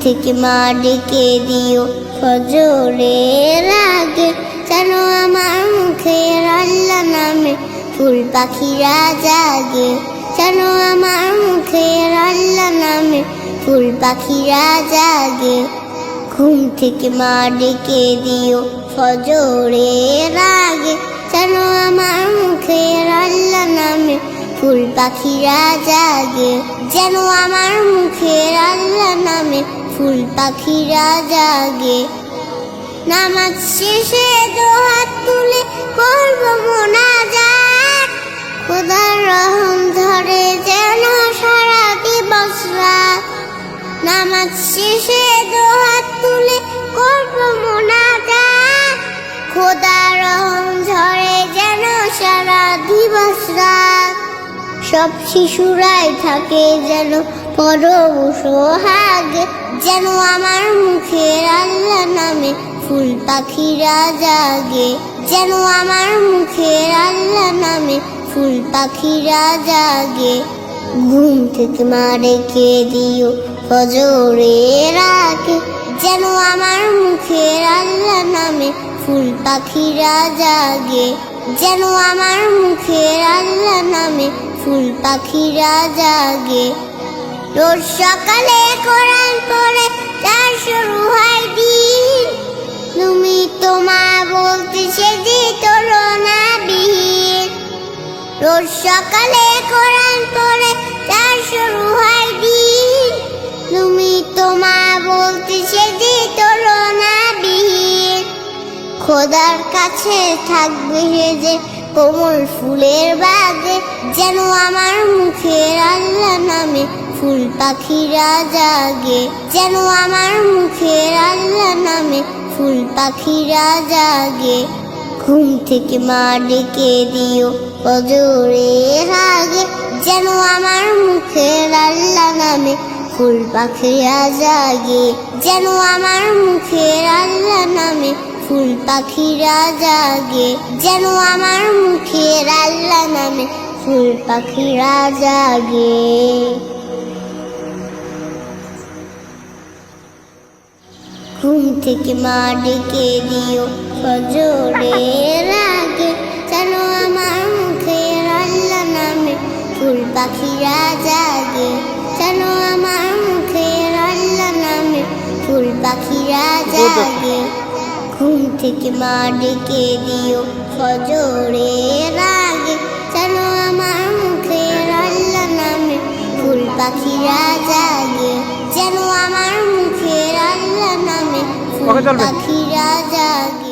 থেকে মা ডেকে দিও ফজরের আগে, যেন আমার মুখের আল্লাহ নামে ফুল পাখিরা জাগে, যেন আমার মুখের আল্লাহ নামে ফুল পাখিরা জাগে। ঘুম থেকে মা ডেকে দিও ফজরের আগে, যেন আমার মুখের আল্লাহ নামে ফুল পাখিরা জাগে, যেন আমার মুখের আল্লাহ নামে ফুল পাখিরা জাগে। নামাজ শেষে দুহাত তুলে করব মোনাজাত, খোদার রহম ধরে যেন সারা দিবস রাত। নামাজ শেষে দুহাত তুলে করব মোনাজাত, খোদার রহম ঝরে যেন সারা দিবস রাত। সব শিশুরাই থাকে যেন পরম সোহাগে, যেন আমার মুখের আল্লাহ নামে ফুল পাখিরা জাগে, যেন আমার মুখের আল্লাহ নামে ফুল পাখিরা জাগে। ঘুম থেকে মা ডেকে দিও ফজরের আগে, যেন আমার মুখের আল্লাহ নামে ফুল পাখিরা জাগে, যেন আমার মুখের আল্লাহ নামে ফুল পাখিরা জাগে। রোজ সকালে কোরআন পড়ে তার শুরু হয় দিন, তুমি তো মা বলতে সেদিন তুলনাবিহীন। রোজ সকালে কোরআন পড়ে তার শুরু হয় দিন, তুমি তো মা বলতে সেদিন তুলনাবিহীন। খোদার কাছে থাকবে যে কোমল ফুলের বাগে, যেন আমার মুখের আল্লাহ নামে ফুল পাখিরা জাগে, যেন আমার মুখের আল্লাহ নামে ফুল পাখিরা জাগে। ঘুম থেকে মা ডেকে দিও ফজরের আগে, যেন আমার মুখের আল্লাহ নামে ফুল পাখিরা জাগে, যেন আমার মুখের আল্লাহ নামে ফুল পাখিরা জাগে, যেন আমার মুখের আল্লাহ নামে ফুল পাখিরা জাগে। ঘুম থেকে মা ডেকে দিও ফজরের আগে, যেন আমার মুখের আল্লাহ নামে ফুল পাখিরা জাগে, যেন আমার মুখের আল্লাহ নামে ফুল পাখিরা জাগে। ঘুম থেকে মা ডেকে দিও ফজরের আগে, যেন আমার মুখের আল্লাহ নামে ফুল পাখিরা জাগে, যেন আমার মুখের আল্লাহ নামে ফুল পাখিরা জাগে।